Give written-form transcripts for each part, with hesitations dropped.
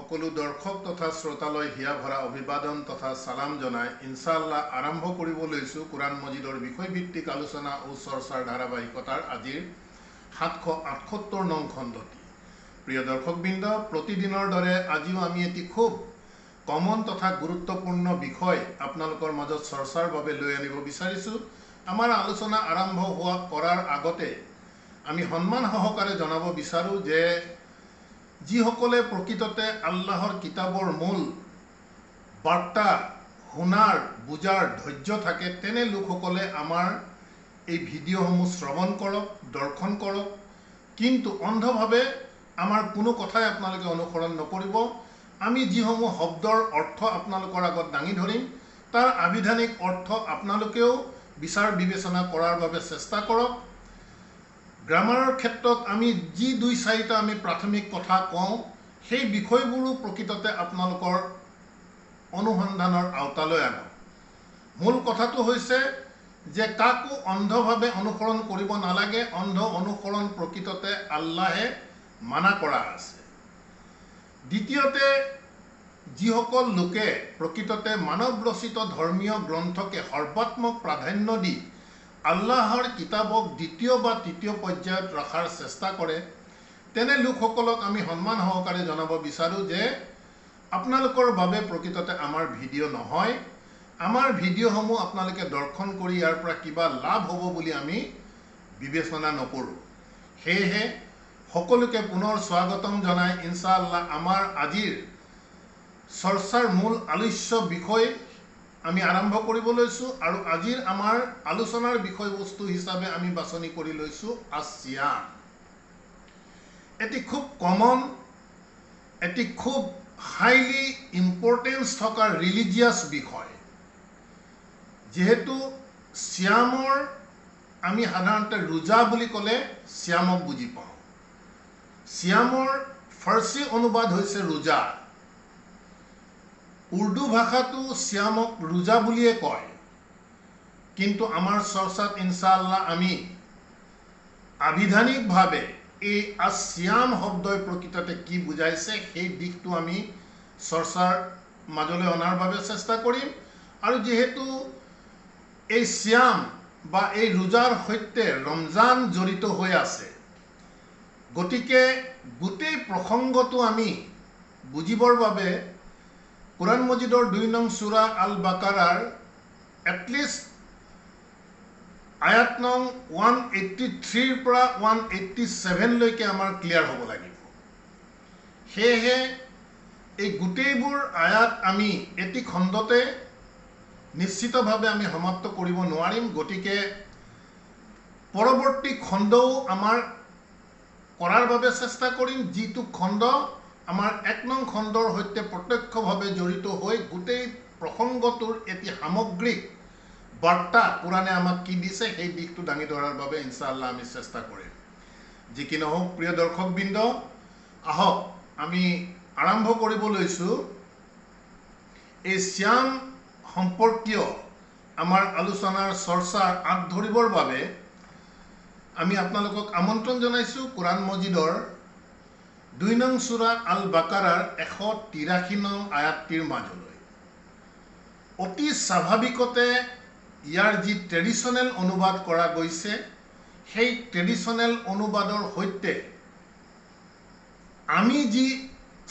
সকলো দৰ্শক তথা শ্ৰোতালৈ হিয়া ভৰা অভিবাদন তথা সালাম জনাই ইনশাআল্লাহ আৰম্ভ কৰিব লৈছো কুৰাণ মজিদৰ বিষয়ভিত্তিক আলোচনা ও চৰ্চাৰ ধাৰাবাহিকতাৰ আজিৰ 778 নং খণ্ডটি। প্ৰিয় দৰ্শকবৃন্দ, প্ৰতিদিনৰ দৰে আজিও আমি এটি খুব কমন তথা গুৰুত্বপূৰ্ণ বিষয় আপোনালোকৰ মাজত চৰ্চাৰ বাবে লৈ আনিব বিচাৰিছো। আমাৰ আলোচনা আৰম্ভ কৰাৰ আগতে আমি সন্মান সহকাৰে জনাব বিচাৰো যে যিসকলে প্ৰকৃততে আল্লাহৰ কিতাবৰ মূল বাৰ্তা শুনাৰ বুজাৰ ধৈৰ্য থাকে তেনে লোকসকলে আমাৰ এই ভিডিঅ'সমূহ শ্ৰৱণ কৰক, দৰ্শন কৰক, কিন্তু অন্ধভাৱে আমাৰ কোনো কথাই আপোনালোকে অনুসৰণ নকৰিব। আমি যিসমূহ শব্দৰ অৰ্থ আপোনালোকৰ আগত দাঙি ধৰিম তাৰ আবিধানিক অৰ্থ আপোনালোকেও বিচাৰ বিবেচনা কৰাৰ বাবে চেষ্টা কৰক। গ্ৰামাৰৰ ক্ষেত্ৰত আমি যি দুই চাৰিটা আমি প্ৰাথমিক কথা কওঁ সেই বিষয়বোৰো প্ৰকৃততে আপোনালোকৰ অনুসন্ধানৰ আওতালৈ আনক। মূল কথাটো হৈছে যে কাকো অন্ধভাৱে অনুসৰণ কৰিব নালাগে। অন্ধ অনুসৰণ প্ৰকৃততে আল্লাহে মানা কৰা আছে। দ্বিতীয়তে, যিসকল লোকে প্ৰকৃততে মানৱ ৰচিত ধৰ্মীয় গ্ৰন্থকে সৰ্বাত্মক প্ৰাধান্য দি আল্লাহৰ কিতাবক দ্বিতীয় বা তৃতীয় পৰ্যায়ত ৰখাৰ চেষ্টা কৰে তেনে লোকসকলক আমি সন্মান সহকাৰে জনাব বিচাৰো যে আপোনালোকৰ বাবে প্ৰকৃততে আমাৰ ভিডিঅ' নহয়। আমাৰ ভিডিঅ'সমূহ আপোনালোকে দৰ্শন কৰি ইয়াৰ পৰা কিবা লাভ হ'ব বুলি আমি বিবেচনা নকৰোঁ। সেয়েহে সকলোকে পুনৰ স্বাগতম জনাই ইনশাআল্লাহ আমাৰ আজিৰ চৰ্চাৰ মূল আলোচ্য বিষয় আমি আৰম্ভ কৰিব লৈছো। আৰু আজিৰ আমাৰ আলোচনাৰ বিষয়বস্তু হিচাপে আমি বাছনি কৰি লৈছো আসিয়াম। এটি খুব কমন, এটি খুব হাইলি ইম্পৰ্টেন্স থকা ৰিলিজিয়াছ বিষয়। যেহেতু শ্যামৰ আমি সাধাৰণতে ৰোজা বুলি ক'লে শ্যামক বুজি পাওঁ। শ্যামৰ ফাৰ্চী অনুবাদ হৈছে ৰোজা। উৰ্দু ভাষাটো শ্যামক ৰোজা বুলিয়ে কয়, কিন্তু আমাৰ চৰ্চাত ইনশাআল্লাহ আমি আবিধানিকভাৱে এই আসিয়াম শব্দই প্ৰকৃততে কি বুজাইছে সেই দিশটো আমি চৰ্চাৰ মাজলৈ অনাৰ বাবে চেষ্টা কৰিম। আৰু যিহেতু এই শ্যাম বা এই ৰোজাৰ সৈতে ৰমজান জড়িত হৈ আছে, গতিকে গোটেই প্ৰসংগটো আমি বুজিবৰ বাবে কুৰাণ মজিদৰ 2 নং সূৰা আল বাকাৰাৰ এটলিষ্ট আয়াত নং 183 পৰা 187 লৈকে আমাৰ ক্লিয়াৰ হ'ব লাগিব। সেয়েহে এই গোটেইবোৰ আয়াত আমি এটি খণ্ডতে নিশ্চিতভাৱে আমি সমাপ্ত কৰিব নোৱাৰিম। গতিকে পৰৱৰ্তী খণ্ডও আমাৰ কৰাৰ বাবে চেষ্টা কৰিম, যিটো খণ্ড আমাৰ 1 নং খণ্ডৰ সৈতে প্ৰত্যক্ষভাৱে জড়িত হৈ গোটেই প্ৰসংগটোৰ এটি সামগ্ৰিক বাৰ্তা কোৰাণে আমাক কি দিছে সেই দিশটো দাঙি ধৰাৰ বাবে ইনশাআল্লাহ আমি চেষ্টা কৰিম। যি কি নহওক প্ৰিয় দৰ্শকবৃন্দ, আহক আমি আৰম্ভ কৰিব লৈছো এই শ্যাম সম্পৰ্কীয় আমাৰ আলোচনাৰ চৰ্চাৰ আগ ধৰিবৰ বাবে আমি আপোনালোকক আমন্ত্ৰণ জনাইছো কুৰাণ মজিদৰ 2 নং সূৰা আল বাকাৰাৰ 183 নং আয়াতটিৰ মাজলৈ। অতি স্বাভাৱিকতে ইয়াৰ যি ট্ৰেডিশ্যনেল অনুবাদ কৰা গৈছে সেই ট্ৰেডিশ্যনেল অনুবাদৰ সৈতে আমি যি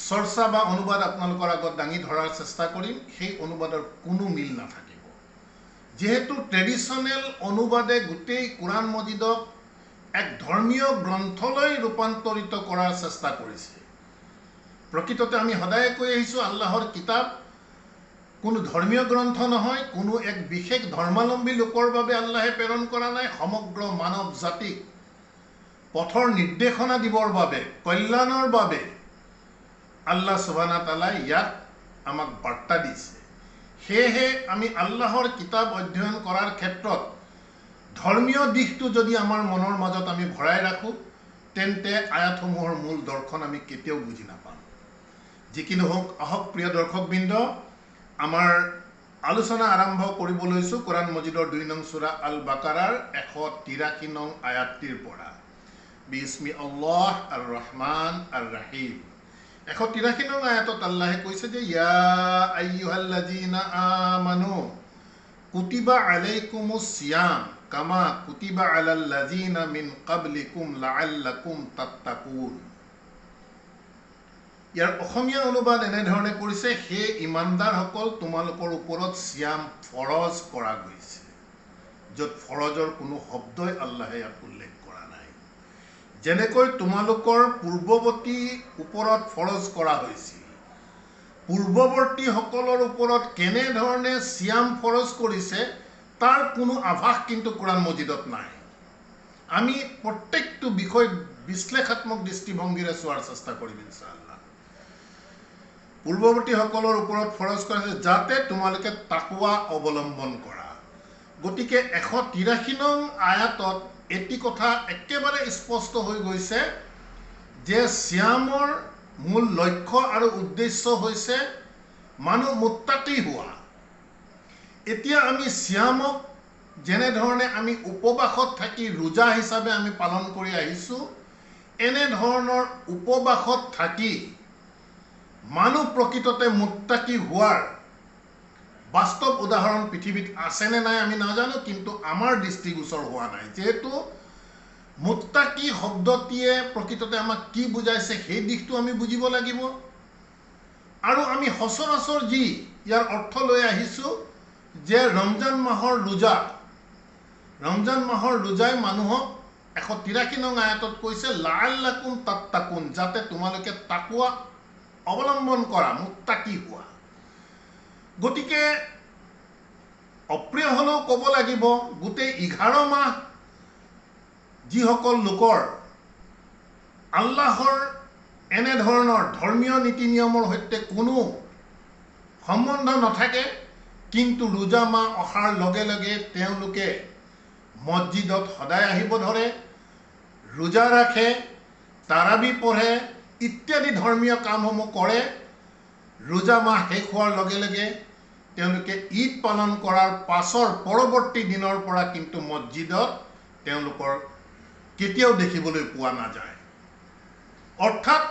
চৰ্চা বা অনুবাদ আপোনালোকৰ আগত দাঙি ধৰাৰ চেষ্টা কৰিম সেই অনুবাদৰ কোনো মিল নাথাকিব। যেহেতু ট্ৰেডিশ্যনেল অনুবাদে গোটেই কুৰাণ মজিদক এক ধৰ্মীয় গ্ৰন্থলৈ ৰূপান্তৰিত কৰাৰ চেষ্টা কৰিছে। প্ৰকৃততে আমি সদায় কৈ আহিছো আল্লাহৰ কিতাপ কোনো ধৰ্মীয় গ্ৰন্থ নহয়, কোনো এক বিশেষ ধৰ্মাৱলম্বী লোকৰ বাবে আল্লাহে প্ৰেৰণ কৰা নাই। সমগ্ৰ মানৱ জাতিক পথৰ নিৰ্দেশনা দিবৰ বাবে, কল্যাণৰ বাবে আল্লাহ সুবহানাহু তাআলাই ইয়াত আমাক বাৰ্তা দিছে। সেয়েহে আমি আল্লাহৰ কিতাপ অধ্যয়ন কৰাৰ ক্ষেত্ৰত ধৰ্মীয় দিশটো যদি আমাৰ মনৰ মাজত আমি ভৰাই ৰাখোঁ তেন্তে আয়াতসমূহৰ মূল দৰ্শন আমি কেতিয়াও বুজি নাপাম। যি কি নহওক আহক প্ৰিয় দৰ্শকবৃন্দ, আমাৰ আলোচনা আৰম্ভ কৰিব লৈছো কুৰাণ মজিদৰ 2 নং সূৰা আল বাকাৰাৰ 183 নং আয়াতটিৰ পৰা। বিস্মি আল্লাহ আৰ ৰহমান আৰ ৰহিম। 183 নং আয়াতত আল্লাহে কৈছে যে ইয়া আইয়ুহাল্লাযীনা আমানু কুতিবা আলাইকুমুস সিয়াম কামা কুতিবা আলাল লাযীনা মিন ক্বাবলিকুম লাআল্লাকুম তাত্তাকুন। ইয়াৰ অসমীয়া অনুবাদ এনেধৰণে কৰিছে, হে ইমানদাৰসকল, তোমালোকৰ ওপৰত সিয়াম ফৰজ কৰা গৈছে, য'ত ফৰজৰ কোনো শব্দই আল্লাহে ইয়াত উল্লেখ কৰা নাই। যেনেকৈ তোমালোকৰ পূৰ্বৱৰ্তী ওপৰত ফৰজ কৰা হৈছিল, পূৰ্বৱৰ্তীসকলৰ ওপৰত কেনেধৰণে সিয়াম ফৰজ কৰিছে তাৰ কোনো আভাস কিন্তু কোৰাণ মজিদত নাই। আমি প্ৰত্যেকটো বিষয় বিশ্লেষাত্মক দৃষ্টিভংগীৰে চোৱাৰ চেষ্টা কৰিম ইনশাআল্লাহ। পূৰ্বৱৰ্তীসকলৰ ওপৰত ফৰজ কৰা হৈছে যাতে তোমালোকে তাকৱা অৱলম্বন কৰা। গতিকে 183 নং আয়াতত এটি কথা একেবাৰে স্পষ্ট হৈ গৈছে যে সিয়ামৰ মূল লক্ষ্য আৰু উদ্দেশ্য হৈছে মানুহ মুত্তাকি হোৱা। এতিয়া আমি সিয়ামক যেনেধৰণে আমি উপবাসত থাকি ৰোজা হিচাপে আমি পালন কৰি আহিছোঁ, এনেধৰণৰ উপবাসত থাকি মানুহ প্ৰকৃততে মুত্তাকি হোৱাৰ বাস্তৱ উদাহৰণ পৃথিৱীত আছেনে নাই আমি নাজানো, কিন্তু আমাৰ দৃষ্টিগোচৰ হোৱা নাই। যেহেতু মুত্তাকি শব্দটিয়ে প্ৰকৃততে আমাক কি বুজাইছে সেই দিশটো আমি বুজিব লাগিব। আৰু আমি সচৰাচৰ যি ইয়াৰ অৰ্থ লৈ আহিছোঁ যে ৰমজান মাহৰ ৰোজাই মানুহক 183 নং আয়াতত কৈছে লাআল্লাকুম তাত্তাকুন, যাতে তোমালোকে তাকৱা অৱলম্বন কৰা, মুত্তাকি হোৱা। গতিকে অপ্ৰিয় হ'লেও ক'ব লাগিব, গোটেই 11 মাহ যিসকল লোকৰ আল্লাহৰ এনেধৰণৰ ধৰ্মীয় নীতি নিয়মৰ সৈতে কোনো সম্বন্ধ নাথাকে, কিন্তু ৰোজা মাহ অহাৰ লগে লগে তেওঁলোকে মছজিদত সদায় আহিব ধৰে, ৰোজা ৰাখে, তাৰাবি পঢ়ে ইত্যাদি ধৰ্মীয় কামসমূহ কৰে। ৰোজা মাহ শেষ হোৱাৰ লগে লগে তেওঁলোকে ঈদ পালন কৰাৰ পাছৰ পৰৱৰ্তী দিনৰ পৰা কিন্তু মছজিদত তেওঁলোকৰ কেতিয়াও দেখিবলৈ পোৱা নাযায়। অৰ্থাৎ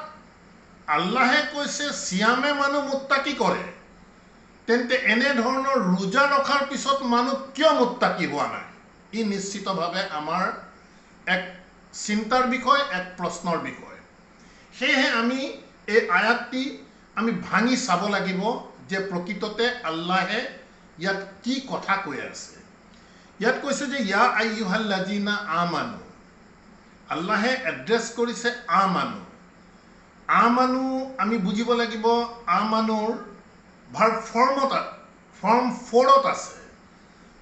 আল্লাহে কৈছে সিয়ামে মানুহ মুত্তাকি কৰে, তেন্তে এনেধৰণৰ ৰোজা ৰখাৰ পিছত মানুহ কিয় মুত্তাকি হোৱা নাই? ই নিশ্চিতভাৱে আমাৰ এক চিন্তাৰ বিষয়, এক প্ৰশ্নৰ বিষয়। সেয়েহে আমি এই আয়াতটি আমি ভাঙি চাব লাগিব যে প্ৰকৃততে আল্লাহে ইয়াত কি কথা কৈ আছে। ইয়াত কৈছে যে ইয়া আইয়ুহাল্লাযীনা আমানু, আল্লাহে এড্ৰেছ কৰিছে আমানু। আমানু আমি বুজিব লাগিব, আমানুৰ ভাৰ্ব ফৰ্ম 4ত আছে।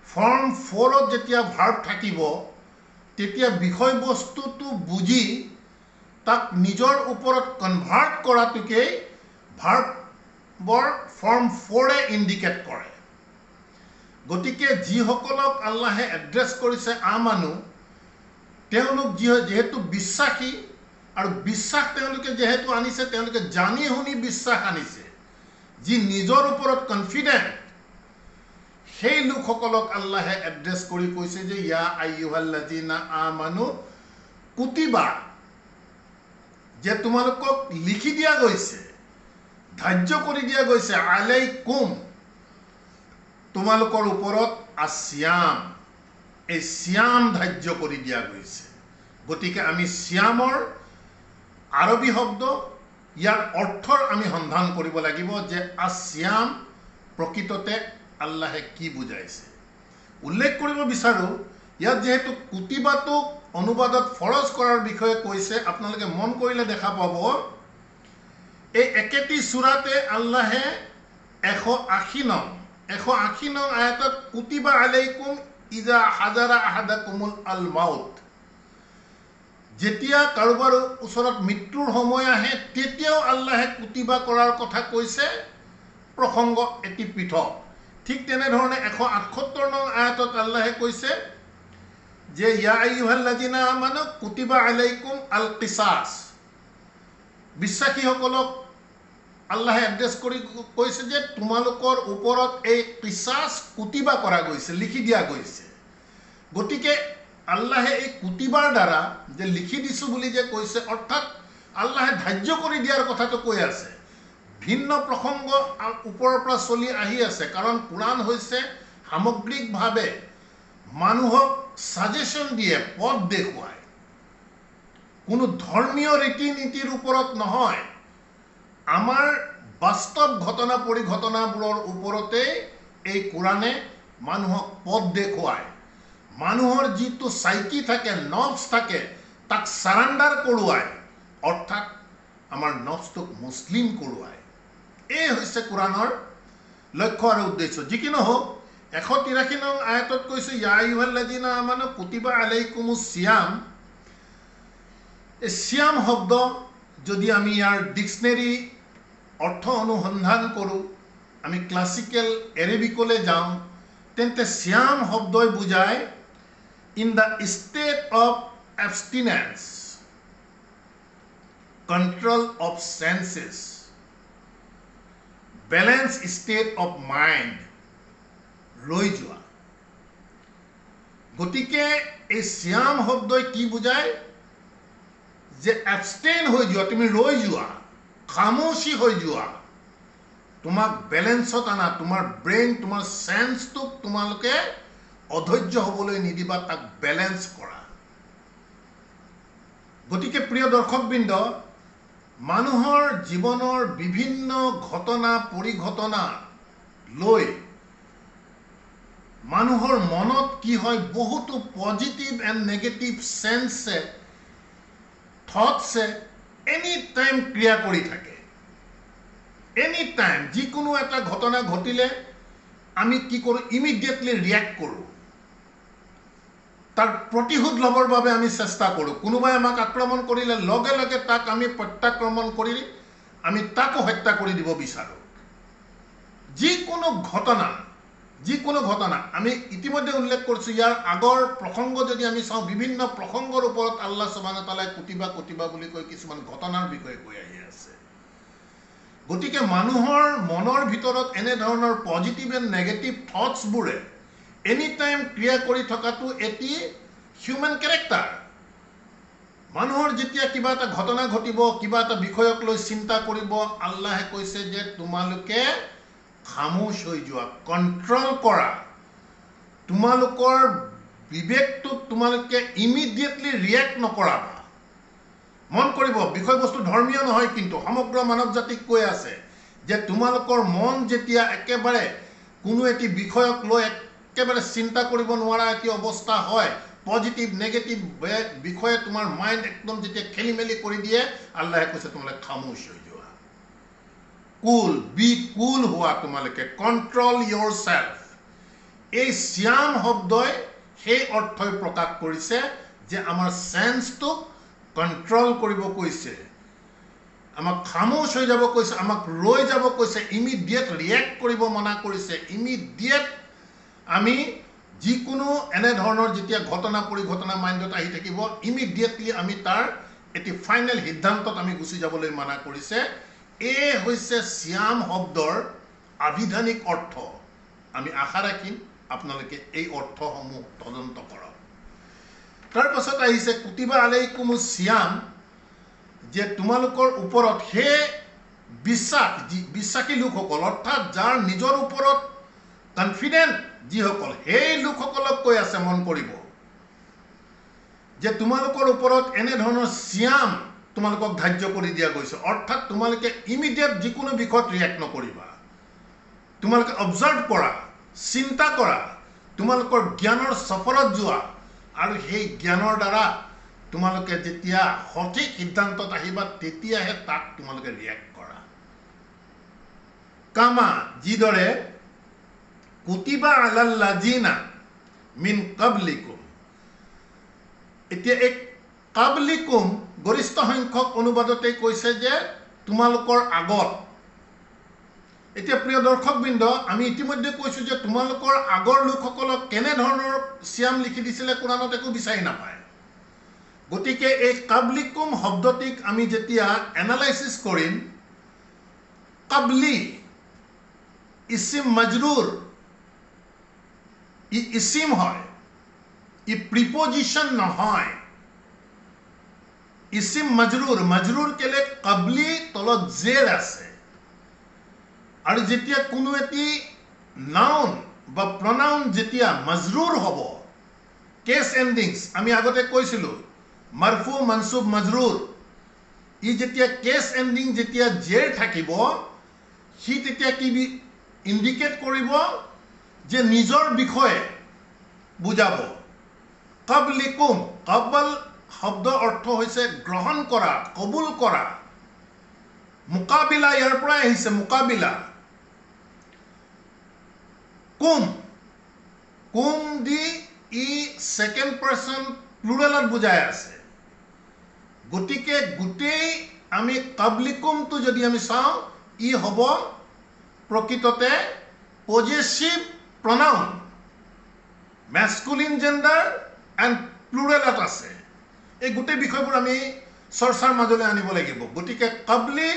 ফৰ্ম 4ত যেতিয়া ভাৰ্ব থাকিব তেতিয়া বিষয়বস্তুটো বুজি তাক নিজৰ ওপৰত কনভাৰ্ট কৰাটোকেই ভাৰ্বৰ ফৰ্ম 4এ ইণ্ডিকেট কৰে। গতিকে যিসকলক আল্লাহে এড্ৰেছ কৰিছে আমানু, তেওঁলোক যিহেতু বিশ্বাসী, আৰু বিশ্বাস তেওঁলোকে যিহেতু আনিছে, তেওঁলোকে জানি শুনি বিশ্বাস আনিছে, যি নিজৰ ওপৰত কনফিডেণ্ট, সেই লোকসকলক আল্লাহে এড্ৰেছ কৰি কৈছে যে ইয়া আইয়ুহাল্লাযীনা আমানু কুতিবা, যে তোমালোকক লিখি দিয়া গৈছে, ধাৰ্য কৰি দিয়া গৈছে, আলাইকুম, তোমালোকৰ ওপৰত আসিয়াম, এই সিয়াম ধাৰ্য কৰি দিয়া গৈছে। গতিকে আমি সিয়ামৰ আৰবী শব্দ, ইয়াৰ অৰ্থৰ আমি সন্ধান কৰিব লাগিব যে আসিয়াম প্ৰকৃততে আল্লাহে কি বুজাইছে। উল্লেখ কৰিব বিচাৰোঁ, ইয়াত যিহেতু কুতিবাটোক অনুবাদত ফৰজ কৰাৰ বিষয়ে কৈছে, আপোনালোকে মন কৰিলে দেখা পাব এই একেটি সূৰাতে আল্লাহে 180 নং আয়াতত কুতিবা আলাইকুম ইজা হাজাৰা আহাদাকুমুল আল মাউত, যেতিয়া কাৰোবাৰ ওচৰত মৃত্যুৰ সময় আহে তেতিয়াও আল্লাহে কুতিবা কৰাৰ কথা কৈছে, প্ৰসংগ এটি পৃথক। ঠিক তেনেধৰণে 178 নং আয়াতত আল্লাহে কৈছে যে ইয়া আইয়ুহাল্লাযীনা আমানু কুতিবা আলাইকুম আল কিসাস, বিশ্বাসীসকলক আল্লাহে এড্ৰেছ কৰি কৈছে যে তোমালোকৰ ওপৰত এই কিসাস কুতিবা কৰা গৈছে, লিখি দিয়া গৈছে। গতিকে আল্লাহে এই কুতিবাৰ দ্বাৰা যে লিখি দিছোঁ বুলি যে কৈছে, অৰ্থাৎ আল্লাহে ধাৰ্য কৰি দিয়াৰ কথাটো কৈ আছে ভিন্ন প্ৰসংগ ওপৰৰ পৰা চলি আহি আছে কাৰণ কোৰাণ হৈছে সামগ্ৰিকভাৱে মানুহক সাজেশন দিয়ে পথ দেখুৱায় কোনো ধৰ্মীয় ৰীতি নীতিৰ ওপৰত নহয় আমাৰ বাস্তৱ ঘটনা পৰিঘটনাবোৰৰ ওপৰতে এই কোৰাণে মানুহক পথ দেখুৱায় মানুহৰ যিটো সাইকি থাকে নফস থাকে তাক সাৰেণ্ডাৰ কৰোৱায় অৰ্থাৎ আমাৰ নফসটোক মুসলিম কৰোৱায় এই হৈছে কোৰাণৰ লক্ষ্য আৰু উদ্দেশ্য যি কি নহওক 183 নং আয়াতত কৈছে ইয়া আইয়ুহাল্লাযিনা আমানু কুতিবা আলাইকুমুস সিয়াম এই সিয়াম শব্দ যদি আমি ইয়াৰ ডিকশনাৰী অৰ্থ অনুসন্ধান কৰোঁ আমি ক্লাসিক্যাল এৰেবিকলৈ যাওঁ তেন্তে সিয়াম শব্দই বুজায় in the state of abstinence control of senses balanced state of mind ৰৈ যোৱা গতিকে এই সিয়াম শব্দই কি বুজায় যে abstain হৈ যোৱা তুমি ৰৈ যোৱা খামোশী হৈ যোৱা তোমাক বেলেন্সত আনা তোমাৰ ব্ৰেইন তোমাৰ সেন্সটোক তোমালোকে অধৈৰ্য হ'বলৈ নিদিবা তাক বেলেন্স কৰা গতিকে প্ৰিয় দৰ্শকবৃন্দ মানুহৰ জীৱনৰ বিভিন্ন ঘটনা পৰিঘটনা লৈ মানুহৰ মনত কি হয় বহুতো পজিটিভ এণ্ড নেগেটিভ সেন্সে থটছে এনি টাইম ক্ৰিয়া কৰি থাকে এনি টাইম যিকোনো এটা ঘটনা ঘটিলে আমি কি কৰোঁ ইমিডিয়েটলি ৰিয়েক্ট কৰোঁ তাৰ প্ৰতিশোধ লবৰ বাবে আমি চেষ্টা কৰোঁ কোনোবাই আমাক আক্ৰমণ কৰিলে লগে লগে তাক আমি প্ৰত্যাক্ৰমণ কৰি আমি তাকো হত্যা কৰি দিব বিচাৰোঁ যিকোনো ঘটনা আমি ইতিমধ্যে উল্লেখ কৰিছোঁ ইয়াৰ আগৰ প্ৰসংগ যদি আমি চাওঁ বিভিন্ন প্ৰসংগৰ ওপৰত আল্লাহ সুবহানাহু ওয়া তাআলাই কুতিবা বুলি কৈ কিছুমান ঘটনাৰ বিষয়ে কৈ আহি আছে গতিকে মানুহৰ মনৰ ভিতৰত এনে ধৰণৰ পজিটিভ এণ্ড নেগেটিভ থটছবোৰে এনি টাইম ক্ৰিয়া কৰি থকাটো এটি হিউম্যান ক্যাৰেক্টাৰ মানুহৰ যেতিয়া কিবা এটা ঘটনা ঘটিব কিবা এটা বিষয়ক লৈ চিন্তা কৰিব আল্লাহে কৈছে যে তোমালোকে খামোশ হৈ যোৱা কন্ট্ৰোল কৰা তোমালোকৰ বিবেকটোক তোমালোকে ইমিডিয়েটলি ৰিয়েক্ট নকৰাবা মন কৰিব বিষয়বস্তু ধৰ্মীয় নহয় কিন্তু সমগ্ৰ মানৱ জাতিক কৈ আছে যে তোমালোকৰ মন যেতিয়া একেবাৰে কোনো এটি বিষয়ক লৈ একেবাৰে চিন্তা কৰিব নোৱাৰা এটি অৱস্থা হয় পজিটিভ নেগেটিভ বিষয়ে তোমাৰ মাইন্ড একদম যেতিয়া খেলিমেলি কৰি দিয়ে আল্লাহে কৈছে তোমালোকে খামোশ হৈ যোৱা কুল হোৱা তোমালোকে কন্ট্ৰোল yourself এই সিয়াম শব্দই সেই অৰ্থই প্ৰকাশ কৰিছে যে আমাৰ সেন্সটোক কন্ট্ৰোল কৰিব কৈছে আমাক খামোশ হৈ যাব কৈছে আমাক ৰৈ যাব কৈছে ইমিডিয়েট ৰিয়েক্ট কৰিব মনা কৰিছে ইমিডিয়েট আমি যিকোনো এনে ধৰণৰ যেতিয়া ঘটনা পৰিঘটনা মাইন্ডত আহি থাকিব ইমিডিয়েটলি আমি তাৰ এটি ফাইনেল সিদ্ধান্তত আমি গুছি যাবলৈ মানা কৰিছে এই হৈছে সিয়াম শব্দৰ আবিধানিক অৰ্থ আমি আশা ৰাখিম আপোনালোকে এই অৰ্থসমূহ তদন্ত কৰক তাৰ পাছত আহিছে কুতিবা আলাইকুমুস সিয়াম যে তোমালোকৰ ওপৰত হে বিশ্বাসী লোকসকল অৰ্থাৎ যাৰ নিজৰ ওপৰত কনফিডেন্ট যিসকল সেই লোকসকলক কৈ আছে মন কৰিব যে তোমালোকৰ ওপৰত এনে ধৰণৰ সিয়াম তোমালোকক ধাৰ্য কৰি দিয়া গৈছে অৰ্থাৎ তোমালোকে ইমিডিয়েট যিকোনো বিষয়ত ৰিয়েক্ট নকৰিবা তোমালোকে অবজাৰ্ভ কৰা চিন্তা কৰা তোমালোকৰ জ্ঞানৰ সফৰত যোৱা আৰু সেই জ্ঞানৰ দ্বাৰা তোমালোকে যেতিয়া সঠিক সিদ্ধান্তত আহিবা তেতিয়াহে তাক তোমালোকে ৰিয়েক্ট কৰা কামা যিদৰে কুতিবা আলাল্লাযিনা মিন ক্বাবলিকুম এতিয়া এক ক্বাবলিকুম গৰিষ্ঠ সংখ্যক অনুবাদতে কৈছে যে তোমালোকৰ আগত এতিয়া প্ৰিয় দৰ্শকবৃন্দ আমি ইতিমধ্যে কৈছো যে তোমালোকৰ আগৰ লোকসকলক কেনে ধৰণৰ সিয়াম লিখি দিছিলে কোৰাণত একো বিচাৰি নাপায় গতিকে এই ক্বাবলিকুম শব্দটিক আমি যেতিয়া এনালাইসিস কৰিম ক্বাবলি ইসিম মাজৰুৰ ইসিম হয় ই প্ৰিপোজিশন নহয় ইসিম মাজৰুৰ কেলে কাবলি তলত জেৰ আছে আৰু যেতিয়া কোনো এটি নাউন বা প্ৰনাউন যেতিয়া মাজৰুৰ হ'ব কেছ এণ্ডিংছ আমি আগতে কৈছিলো মাৰফু মনসুব মাজৰুৰ ই যেতিয়া কেছ এণ্ডিং যেতিয়া জেৰ থাকিব সি তেতিয়া কি ইণ্ডিকেট কৰিব যে নিজৰ বিষয়ে বুজাব কাবলিকুম কাবল শব্দ অৰ্থ হৈছে গ্ৰহণ কৰা কবুল কৰা মুকাবিলা ইয়াৰ পৰা আহিছে মুকাবিলা কুম দি ই সেকেন্ড পাৰ্সন প্লুৰেলত বুজাই আছে গতিকে গোটেই আমি কাবলিকুমটো যদি আমি চাওঁ ই হ'ব প্ৰকৃততে possessive প্ৰনাউন masculine gender and plural আছে এই গোটেই বিষয়বোৰ আমি চৰ্চাৰ মাজলৈ আনিব লাগিব গতিকে কাবলি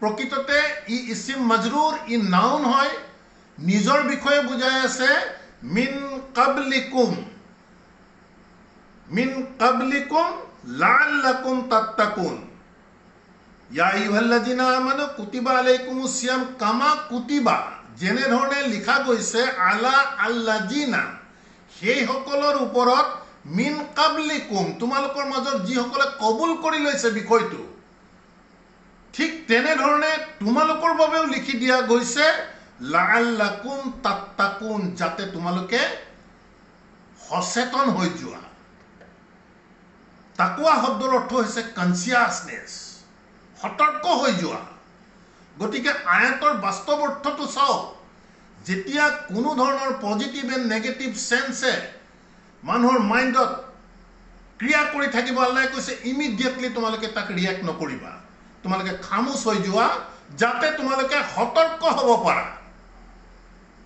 প্ৰকৃততে ই ইসিম মাজৰুৰ ই নাউন হয় নিজৰ বিষয়ে বুজাই আছে মিন কাবলিকুম লাআল্লাকুম তাত্তাকুন ইয়া আইয়ুহাল্লাযিনা আমানু কুতিবা আলাইকুমুস সিয়াম কামা কুতিবা যেনে ধৰণে লিখা গৈছে আলা আল্লাযিনা সেই সকলৰ ওপৰত মিন কাবলিকুম তোমালোকৰ মাজত যিসকলে কবুল কৰি লৈছে বিষয়টো ঠিক তেনে ধৰণে তোমালোকৰ বাবেও লিখি দিয়া গৈছে লাআল্লাকুম তাত্তাকুন যাতে তোমালোকে সচেতন হৈ যোৱা তাকওয়া শব্দৰ অৰ্থ হৈছে কনসিয়াসনেস সতৰ্ক হৈ যোৱা গতিকে আয়াতৰ বাস্তৱ অৰ্থটো চাওক যেতিয়া কোনো ধৰণৰ পজিটিভ এণ্ড নেগেটিভ সেন্সে মানুহৰ মাইণ্ডত ক্ৰিয়া কৰি থাকিব আল্লাহে কৈছে ইমিডিয়েটলি তোমালোকে তাক ৰিয়েক্ট নকৰিবা তোমালোকে খামোশ হৈ যোৱা যাতে তোমালোকে সতৰ্ক হ'ব পাৰা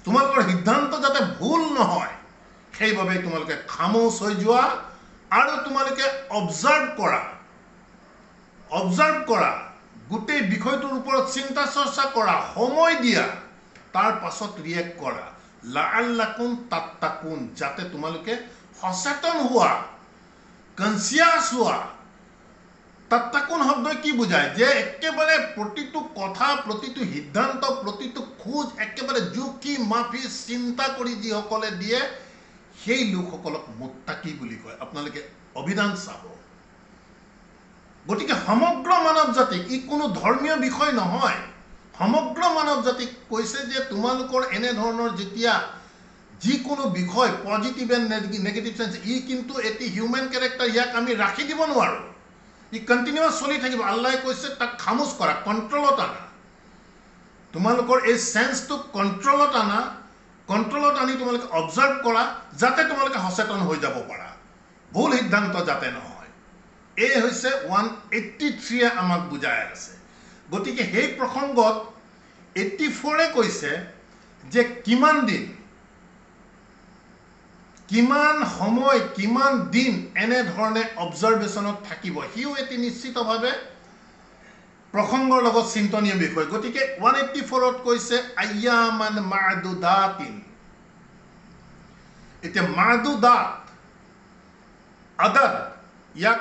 তোমালোকৰ সিদ্ধান্ত যাতে ভুল নহয় সেইভাবে তোমালোকে খামোশ হৈ যোৱা আৰু তোমালোকে অবজাৰ্ভ কৰা গোটেই বিষয়টোৰ ওপৰত চিন্তা চৰ্চা কৰা সময় দিয়া তাৰ পাছত ৰিয়েক্ট কৰা লাআল্লাকুম তাত্তাকুন যাতে তোমালোকে সচেতন হোৱা কনসিয়াস হোৱা তাত্তাকুন শব্দই কি বুজায় যে একেবাৰে প্ৰতিটো কথা প্ৰতিটো সিদ্ধান্ত প্ৰতিটো খোজ একেবাৰে জুকি মাফি চিন্তা কৰি যিসকলে দিয়ে সেই লোকসকলক মুত্তাকি বুলি কয় আপোনালোকে অভিধান চাব গতিকে সমগ্ৰ মানৱ জাতিক ই কোনো ধৰ্মীয় বিষয় নহয় সমগ্ৰ মানৱ জাতিক কৈছে যে তোমালোকৰ এনে ধৰণৰ যেতিয়া যিকোনো বিষয় পজিটিভ এণ্ড নেগেটিভ সেন্স ই কিন্তু এটি হিউম্যান ক্যাৰেক্টাৰ ইয়াক আমি ৰাখি দিব নোৱাৰো ই কন্টিনিউয়াস চলি থাকিব আল্লাহে কৈছে তাক খামোশ কৰা কন্ট্ৰোলত আনা তোমালোকৰ এই সেন্সটো কন্ট্ৰোলত আনি তোমালোকে অবজাৰ্ভ কৰা যাতে তোমালোকে সচেতন হৈ যাব পাৰা ভুল সিদ্ধান্ত যাতে নহয় এই হৈছে 183 আমাক বুজাই আছে গতিকে সেই প্ৰসংগত 84 কৈছে যে কিমান দিন কিমান সময় কিমান দিন এনে ধৰণে অবজাৰভেশনত থাকিব হিও এটি নিশ্চিতভাৱে প্ৰসংগৰ লগত চিন্তনীয় বিষয় গতিকে 184ত কৈছে আয়ামান মাদুদাতিন এতিয়া মাদুদাত আদাদ ইয়াক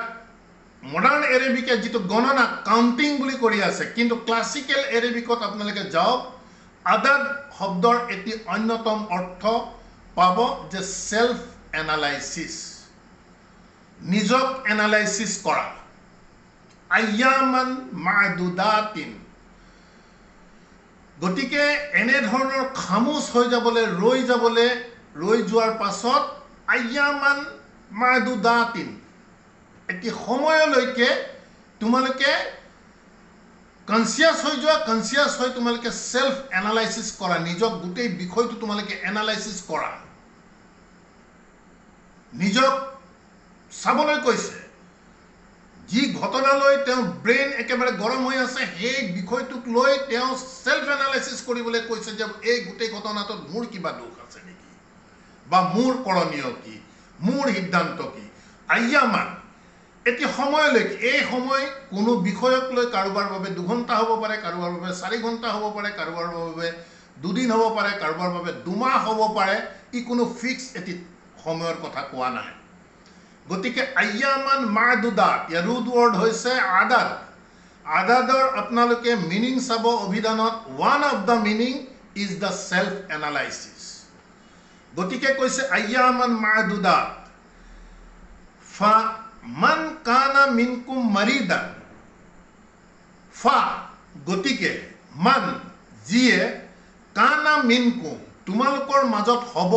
মডাৰ্ন এৰেবিকে যেটো গণনা কাউন্টিং বুলি কৰি আছে কিন্তু ক্লাসিক্যাল এৰেবিকত আপোনালোকে যাওক আদাদ শব্দৰ এটি অন্যতম অৰ্থ পাব যে সেলফ এনালাইসিস নিজক এনালাইসিস কৰা আয়ামান মাদুদাতিন গতিকে এনে ধৰণৰ খামোশ হৈ যাবলৈ ৰৈ যোৱাৰ পাছত আয়ামান মাদুদাতিন এটি সময়লৈকে তোমালোকে কনসিয়াস হৈ যোৱা কনসিয়াস হৈ তোমালোকে সেলফ এনালাইসিস কৰা নিজক গোটেই বিষয়টো তোমালোকে এনালাইসিস কৰা নিজক চাবলৈ কৈছে যি ঘটনালৈ তেওঁ ব্ৰেইন একেবাৰে গৰম হৈ আছে সেই বিষয়টোক লৈ তেওঁ সেলফ এনালাইসিস কৰিবলৈ কৈছে যে এই গোটেই ঘটনাটোত মোৰ কিবা দোষ আছে নেকি বা মোৰ কৰণীয় কি মোৰ সিদ্ধান্ত কি আয়ামান এটি সময়লৈকে এই সময় কোনো বিষয়ক লৈ কাৰোবাৰ বাবে 2 ঘণ্টা হ'ব পাৰে কাৰোবাৰ বাবে 4 ঘণ্টা হ'ব পাৰে কাৰোবাৰ বাবে 2 দিন হ'ব পাৰে কাৰোবাৰ বাবে 2 মাহ হ'ব পাৰে ই কোনো ফিক্স এটি সময়ৰ কথা কোৱা নাই গতিকে আয়ামান মাদুদাত, ইয়াৰ ৰুট ৱৰ্ড হৈছে আদাদ। আদাদৰ আপোনালোকে মিনিং চাব অভিধানত, one of the meaning is the self analysis. গতিকে কৈছে আয়ামান মাদুদাত, ফা মান কানা মিনকুম মাৰিদান, ফা গতিকে, মান যিয়ে, কানা মিনকুম তোমালোকৰ মাজত হ'ব,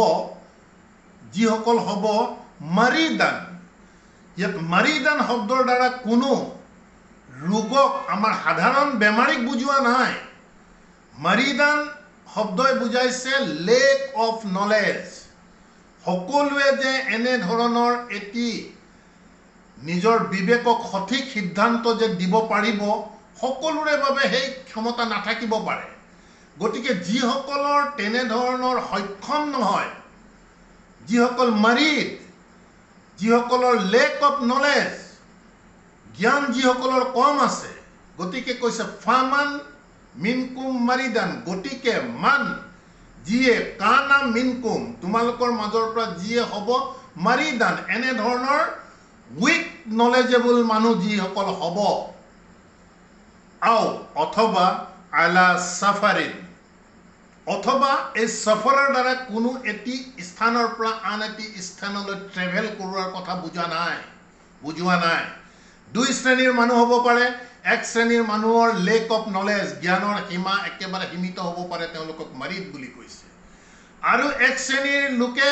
যিসকল হ'ব মাৰিদান। ইয়াত মাৰিদান শব্দৰ দ্বাৰা কোনো ৰোগক, আমাৰ সাধাৰণ বেমাৰীক বুজোৱা নাই। মাৰিদান শব্দই বুজাইছে লেক অফ নলেজ। সকলোৱে যে এনেধৰণৰ এটি নিজৰ বিবেকক সঠিক সিদ্ধান্ত যে দিব পাৰিব, সকলোৰে বাবে সেই ক্ষমতা নাথাকিব পাৰে। গতিকে যিসকলৰ তেনেধৰণৰ সক্ষম নহয়, যিসকল মাৰিদ, যিসকলৰ লেক অফ নলেজ, জ্ঞান যিসকলৰ কম আছে, গতিকে কৈছে ফামান মিনকুম মাৰিদান, গতিকে মান যিয়ে, কানা মিনকুম তোমালোকৰ মাজৰ পৰা যিয়ে হ'ব মাৰিদান, এনেধৰণৰ উইক নলেজেবল মানুহ যিসকল হ'ব, আও অথবা আলা চাফাৰিন, অথবা এই সফৰৰ দ্বাৰা কোনো এটি স্থানৰ পৰা আন এটি স্থানলৈ ট্ৰেভেল কৰোৱাৰ কথা বুজোৱা নাই। দুই শ্ৰেণীৰ মানুহ হ'ব পাৰে। এক শ্ৰেণীৰ মানুহৰ লেক অফ নলেজ, জ্ঞানৰ সীমা একেবাৰে সীমিত হ'ব পাৰে, তেওঁলোকক মাৰিদ বুলি কৈছে। আৰু এক শ্ৰেণীৰ লোকে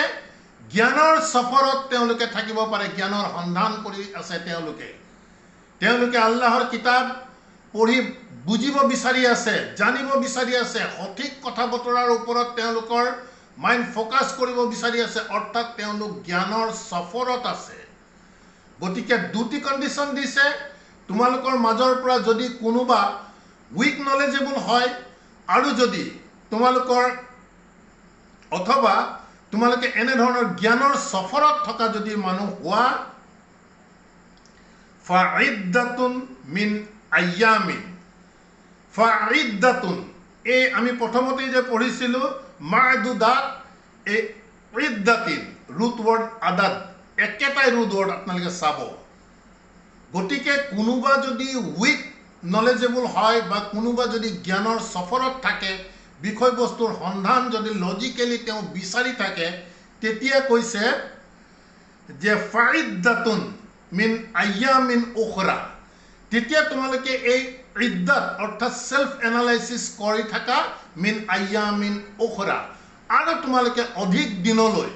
জ্ঞানৰ সফৰত তেওঁলোকে থাকিব পাৰে, জ্ঞানৰ সন্ধান কৰি আছে। তেওঁলোকে আল্লাহৰ কিতাপ পঢ়ি বুজিব বিচাৰি আছে, জানিব বিচাৰি আছে, সঠিক কথা বতৰাৰ ওপৰত তেওঁলোকৰ মাইণ্ড ফ'কাছ কৰিব বিচাৰি আছে, অৰ্থাৎ তেওঁলোক জ্ঞানৰ সফৰত আছে। গতিকে দুটি কণ্ডিশ্যন দিছে, তোমালোকৰ মাজৰ পৰা যদি কোনোবা উইক নলেজেবল হয়, আৰু যদি তোমালোকৰ অথবা তোমালোকে এনেধৰণৰ জ্ঞানৰ সফৰত থকা যদি মানুহ হোৱা, ফাইদ্দাতুন মিন আয়ামিন, ফাইদ্দাতুন, এই আমি প্ৰথমতেই যে পঢ়িছিলোঁ মাদুদাত, এই ইদ্দাতিন ৰুট ৱৰ্ড আদাদ, একেটাই ৰুট ৱৰ্ড আপোনালোকে চাব। গতিকে কোনোবা যদি উইক নলেজেবল হয় বা কোনোবা যদি জ্ঞানৰ সফৰত থাকে, বিষয়বস্তুৰ সন্ধান যদি লজিকেলি তেওঁ বিচাৰি থাকে, তেতিয়া কৈছে যে ফাইদ্দাতুন মিন আয়ামিন উখৰা, তেতিয়া তোমালোকে এই ইদ্দাত অৰ্থাৎ সেল্ফ এনালাইচিছ কৰি থকা মিন আয়ামিন উখৰা, আৰু তোমালোকে অধিক দিনলৈ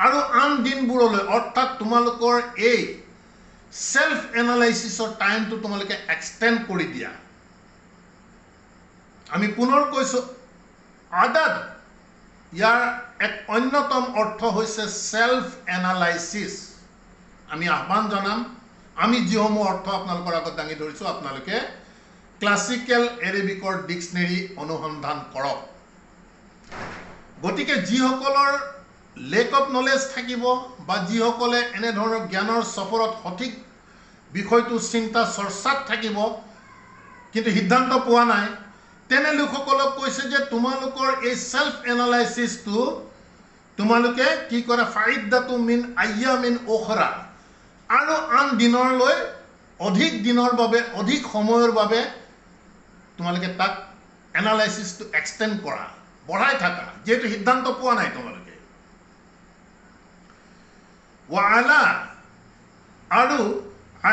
আৰু আন দিনবোৰলৈ, অৰ্থাৎ তোমালোকৰ এই সেল্ফ এনালাইচিছৰ টাইমটো তোমালোকে এক্সটেণ্ড কৰি দিয়া। আমি পুনৰ কৈছোঁ, আদাদ ইয়াৰ এক অন্যতম অৰ্থ হৈছে সেল্ফ এনালাইচিছ। আমি আহ্বান জনাম, আমি যিসমূহ অৰ্থ আপোনালোকৰ আগত দাঙি ধৰিছোঁ, আপোনালোকে ক্লাছিকেল এৰেবিকৰ ডিক্সনেৰী অনুসন্ধান কৰক। গতিকে যিসকলৰ লেক অফ নলেজ থাকিব বা যিসকলে এনেধৰণৰ জ্ঞানৰ সফৰত সঠিক বিষয়টো চিন্তা চৰ্চাত থাকিব কিন্তু সিদ্ধান্ত পোৱা নাই, তেনে লোকসকলক কৈছে যে তোমালোকৰ এই সেল্ফ এনালাইচিছটো তোমালোকে কি কৰা, ফাইদ্দাতু মিন আয়ামিন উখৰা, আৰু আন দিনলৈ, অধিক দিনৰ বাবে, অধিক সময়ৰ বাবে তোমালোকে তাক এনালাইচিছটো এক্সটেণ্ড কৰা, বঢ়াই থাকা, যিহেতু সিদ্ধান্ত পোৱা নাই তোমালোকে। ৱা আলা, আৰু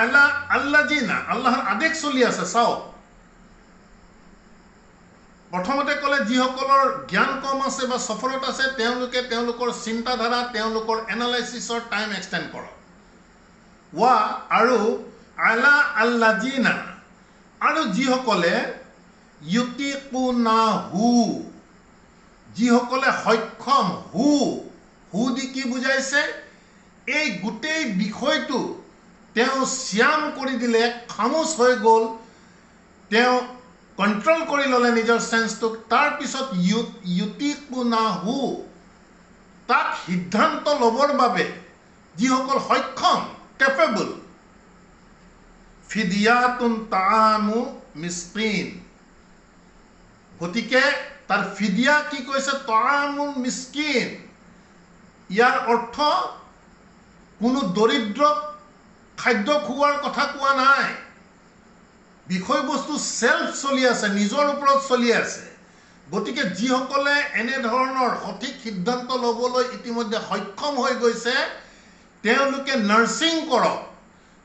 আলা আল্লাযিনা, আল্লাহৰ আদেশ চলি আছে। চাওক, প্ৰথমতে ক'লে যিসকলৰ জ্ঞান কম আছে বা সফৰত আছে, তেওঁলোকে তেওঁলোকৰ চিন্তাধাৰা, তেওঁলোকৰ এনালাইচিছৰ টাইম এক্সটেণ্ড কৰক। ৱা আৰু আলা আল্লাযিনা, আৰু যিসকলে ইউতিকুনাহু, যিসকলে সক্ষম, হু দি কি বুজাইছে, এই গোটেই বিষয়টো তেওঁ শ্যাম কৰি দিলে, খামোচ হৈ গ'ল, তেওঁ কণ্ট্ৰল কৰি ল'লে নিজৰ চেন্সটোক, তাৰপিছত ইউতিকুনাহু, তাক সিদ্ধান্ত ল'বৰ বাবে যিসকল সক্ষম, কেপেবল, ফিদিয়াতুন তাআমু মিস্কিন, গতিকে তাৰ ফিদিয়া কি কৈছে, তাআমু মিস্কিন, ইয়াৰ অৰ্থ কোনো দৰিদ্ৰক খাদ্য খুওৱাৰ কথা কোৱা নাই বিষয়বস্তু সেলফ চলি আছে নিজৰ ওপৰত চলি আছে গতিকে যিসকলে এনে ধৰণৰ সঠিক সিদ্ধান্ত ল'বলৈ ইতিমধ্যে সক্ষম হৈ গৈছে তেওঁলোকে নাৰ্সিং কৰক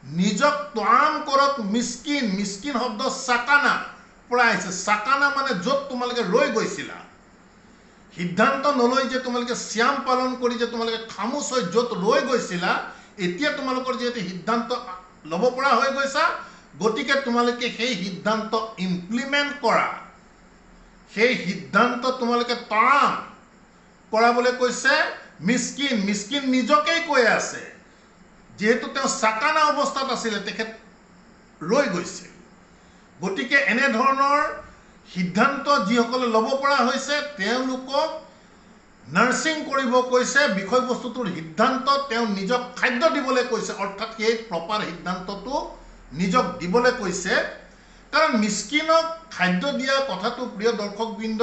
নিজক তোয়াম কৰক মিসকিন মিসকিন শব্দ সাকানা পৰা আহিছে সাকানা মানে য'ত তোমালোকে ৰৈ গৈছিলা সিদ্ধান্ত নলৈ যে তোমালোকে শ্যাম পালন কৰি যে তোমালোকে খামোচ হৈ য'ত ৰৈ গৈছিলা এতিয়া তোমালোকৰ যেতে সিদ্ধান্ত ল'ব পৰা হৈ গৈছা গতিকে তোমালোকে সেই সিদ্ধান্ত ইমপ্লিমেন্ট কৰা সেই সিদ্ধান্ত তোমালোকে তাম কৰাবলৈ কৈছে মিসকিন মিসকিন নিজকেই কৈ আছে যেহেতু তেওঁ সাকানা অৱস্থাত আছিল তেখেত ৰৈ গৈছিল গতিকে এনে ধৰণৰ সিদ্ধান্ত যিসকলে ল'ব পৰা হৈছে তেওঁলোকক নাৰ্সিং কৰিব কৈছে বিষয়বস্তুটোৰ সিদ্ধান্ত তেওঁ নিজক খাদ্য দিবলৈ কৈছে অৰ্থাৎ সেই প্ৰপাৰ সিদ্ধান্তটো নিজক দিবলৈ কৈছে কাৰণ মিসকিনক খাদ্য দিয়া কথাটো প্ৰিয় দৰ্শকবৃন্দ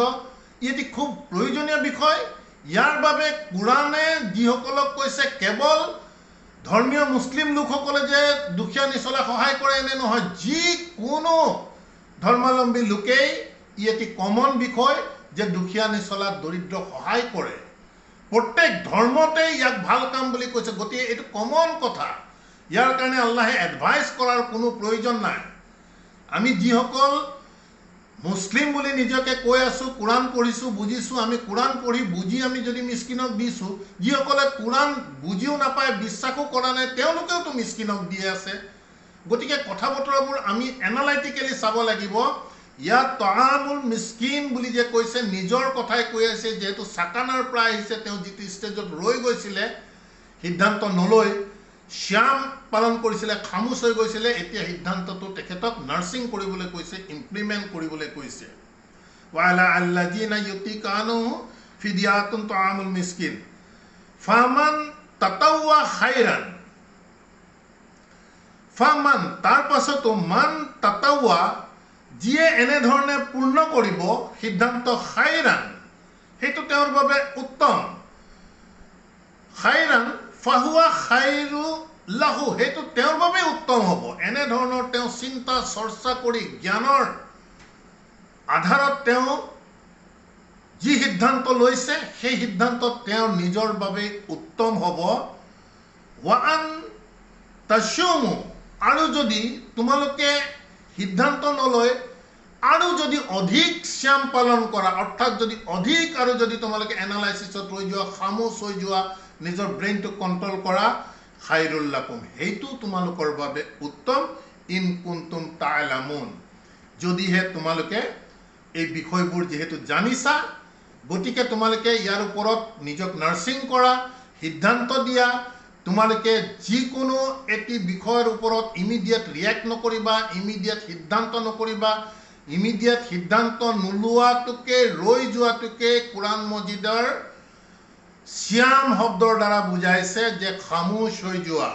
এটি খুব প্ৰয়োজনীয় বিষয় ইয়াৰ বাবে কুৰানে যিসকলক কৈছে কেৱল ধৰ্মীয় মুসলিম লোকসকলে যে দুখীয়া নিচলা সহায় কৰে এনে নহয় যিকোনো ধৰ্মাৱলম্বী লোকেই এটি কমন বিষয় যে দুখীয়া নিচলা দৰিদ্ৰ সহায় কৰে প্ৰত্যেক ধৰ্মতে ইয়াক ভাল কাম বুলি কৈছে গতিকে এটো কমন কথা ইয়াৰ কাৰণে আল্লাহে এডভাইস কৰাৰ কোনো প্ৰয়োজন নাই আমি যিসকল মুসলিম বুলি নিজকে কৈ আছো কুৰান পঢ়িছো বুজিছো আমি কুৰান পঢ়ি বুজি আমি যদি মিসকিনক দিছো যিসকলে কুৰান বুজিও নাপায় বিশ্বাসও কৰা নাই তেওঁলোকেও তো মিসকিনক দি আছে গতিকে কথা বতৰাবোৰ আমি এনালাইটিক্যালি চাব লাগিব ইয়াত তাআমুল মিসকিন বুলি যে কৈছে নিজৰ কথাই কৈ আছে যেহেতু সাকানাৰ পৰা আহিছে তেওঁ যিটো ষ্টেজত ৰৈ গৈছিলে সিদ্ধান্ত নলৈ শ্যাম পালন কৰিছিলে খামোচ হৈ গৈছিলে এতিয়া সিদ্ধান্তটো তেখেতক নাৰ্সিং কৰিবলৈ কৈছে ইমপ্লিমেন্ট কৰিবলৈ কৈছে ওয়ালা আল্লাযিনা ইউতিকানু ফিদিয়াতুন তাআমুল মিসকিন ফামান তাতাওয়া খাইৰান ফামান তাৰ পাছতো মান তাতাওয়া যিয়ে এনে ধৰণে পূৰ্ণ কৰিব সিদ্ধান্ত খাইৰান হেতু তেওঁৰ বাবে উত্তম খাইৰান ফাহুয়া খাইৰু লাহু হেতু তেওঁৰ বাবে উত্তম হ'ব এনে ধৰণৰ তেওঁ চিন্তা চৰ্চা কৰি জ্ঞানৰ আধাৰত তেওঁ যি সিদ্ধান্ত লৈছে সেই সিদ্ধান্ত তেওঁৰ নিজৰ বাবে উত্তম হ'ব ওয়ান তাশুমু আৰু যদি তোমালোকে সিদ্ধান্ত নলয় আৰু যদি অধিক শ্যাম পালন কৰা অৰ্থাৎ যদি অধিক আৰু যদি তোমালোকে এনালাইসিছত ৰৈ যোৱা খামোচ হৈ যোৱা নিজৰ ব্ৰেইনটো কন্ট্ৰোল কৰা খাইৰুল লাকুম হেতু তোমালোকৰ বাবে উত্তম ইন কুনতুম তা'লামুন যদিহে তোমালোকে এই বিষয়বোৰ যেহেতু জানিছা গতিকে তোমালোকে ইয়াৰ ওপৰত নিজক নাৰ্সিং কৰা সিদ্ধান্ত দিয়া তোমালোকে যিকোনো এটি বিষয়ৰ ওপৰত ইমিডিয়েট ৰিয়েক্ট নকৰিবা ইমিডিয়েট সিদ্ধান্ত নকৰিবা ইমিডিয়েট সিদ্ধান্ত নোলোৱাটোকে ৰৈ যোৱাটোকে কুৰান মজিদৰ শ্যাম শব্দৰ দ্বাৰা বুজাইছে যে খামোচ হৈ যোৱা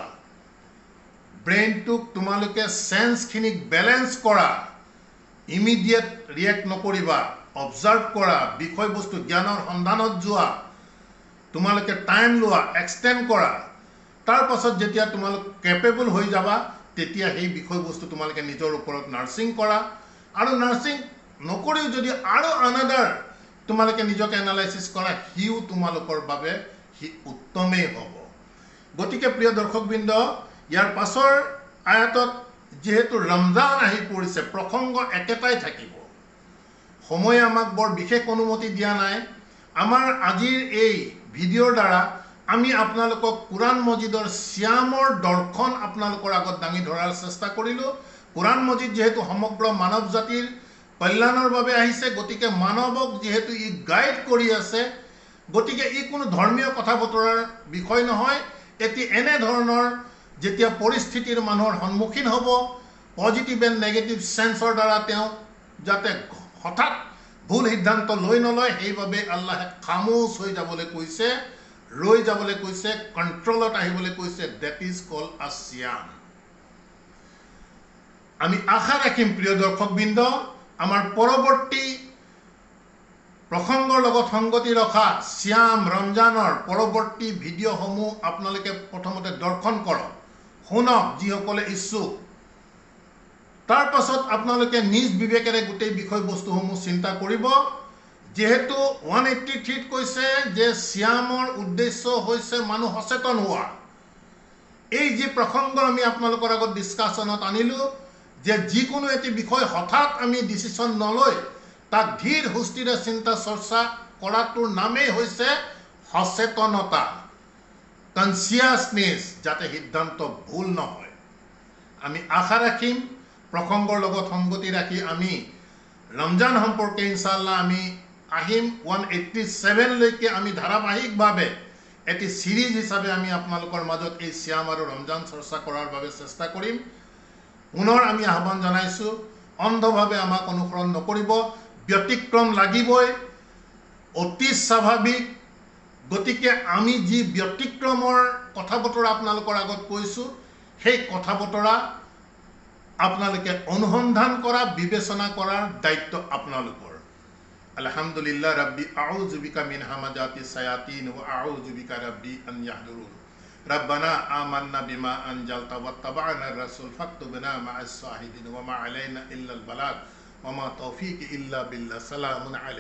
ব্ৰেইনটোক তোমালোকে সেন্সখিনিক বেলেন্স কৰা ইমিডিয়েট ৰিয়েক্ট নকৰিবা অবজাৰ্ভ কৰা বিষয়বস্তু জ্ঞানৰ সন্ধানত যোৱা তোমালোকে টাইম লোৱা এক্সটেন্ড কৰা তাৰ পাছত যেতিয়া তোমালোক কেপেবল হৈ যাবা তেতিয়া সেই বিষয়বস্তু তোমালোকে নিজৰ ওপৰত নাৰ্সিং কৰা আৰু নাৰ্সিং নকৰিও যদি আৰু আনাদাৰ তোমালোকে নিজকে এনালাইসিস কৰা হিউ তোমালোকৰ বাবে হি উত্তমেই হ'ব গতিকে প্ৰিয় দৰ্শকবৃন্দ ইয়াৰ পাছৰ আয়াতত যেহেতু ৰমজান আহি পৰিছে প্ৰসংগ একেটাই থাকিব সময় আমাক বৰ বিশেষ অনুমতি দিয়া নাই আমাৰ আজিৰ এই ভিডিঅ'ৰ দ্বাৰা আমি আপোনালোকক কুৰান মজিদৰ শ্যামৰ দৰ্শন আপোনালোকৰ আগত দাঙি ধৰাৰ চেষ্টা কৰিলো কুৰান মজিদ যেহেতু সমগ্ৰ মানৱ জাতিৰ কল্যাণৰ বাবে আহিছে গতিকে মানৱক যেহেতু ই গাইড কৰি আছে গতিকে ই কোনো ধৰ্মীয় কথা বতৰাৰ বিষয় নহয় এটি এনে ধৰণৰ যেতিয়া পৰিস্থিতিৰ মানুহৰ সন্মুখীন হ'ব পজিটিভ এণ্ড নেগেটিভ সেন্সৰ দ্বাৰা তেওঁ যাতে হঠাৎ ভুল সিদ্ধান্ত লৈ নলয় সেইবাবে আল্লাহে খামোচ হৈ যাবলৈ কৈছে ৰৈ যাবলৈ কৈছে কন্ট্ৰোলত আহিবলৈ কৈছে দ্যাট ইজ কল আ শ্যাম আমি আশা ৰাখিম প্ৰিয় দৰ্শকবৃন্দ আমাৰ পৰৱৰ্তী প্ৰসংগৰ লগত সংগতি ৰখা শ্যাম ৰমজানৰ পৰৱৰ্তী ভিডিঅ'সমূহ আপোনালোকে প্ৰথমতে দৰ্শন কৰক, শুনক যিসকলে ইচ্ছুক। তাৰ পাছত আপোনালোকে নিজ বিবেকেৰে গোটেই বিষয়বস্তুসমূহ চিন্তা কৰিব। যেহেতু 183 কৈছে যে শ্যামৰ উদ্দেশ্য হৈছে মানুহ সচেতন হোৱা। এই যি প্ৰসংগ আমি আপোনালোকৰ আগত ডিছকাশ্যনত আনিলোঁ যে যিকোনো এটি বিষয় হঠাৎ আমি ডিচিশ্যন নলৈ তাক ধীৰ সুস্থিৰে চিন্তা চৰ্চা কৰাটোৰ নামেই হৈছে সচেতনতা, কনচিয়াছনেছ, যাতে সিদ্ধান্ত ভুল নহয়। আমি আশা ৰাখিম প্ৰসংগৰ লগত সংগতি ৰাখি আমি ৰমজান সম্পৰ্কে ইনশাআল্লাহ আমি আহিম 187 লৈকে আমি ধাৰাবাহিকভাৱে এটি সিৰিজ হিচাপে আমি আপোনালোকৰ মাজত এই শ্যাম আৰু ৰমজান চৰ্চা কৰাৰ বাবে চেষ্টা কৰিম। পুনৰ আমি আহ্বান জনাইছোঁ, অন্ধভাৱে আমাক অনুসৰণ নকৰিব। ব্যতিক্ৰম লাগিবই, অতি স্বাভাৱিক। গতিকে আমি যি ব্যতিক্ৰমৰ কথা বতৰা আপোনালোকৰ আগত কৈছোঁ, সেই কথা বতৰা আপোনালোকে অনুসন্ধান কৰা, বিবেচনা কৰাৰ দায়িত্ব আপোনালোকৰ। আলহামদুলিল্লাহ ৰাব্বি আউযু বিকা মিন হামাজাতি শায়াতিন ওয়া আউযু বিকা রাব্বি আন ইয়াহদুরুন। রব্বানা আমান্না বিমা আনজালতা ওয়াত্তাবা'না আর-রাসূল ফাকতুবনা মা'আস শাহিদিন ওয়া মা আলাইনা ইল্লাল বালাগ ওয়া মা তাওফীকি ইল্লা বিল্লাহ। সালামুন আলাইকুম।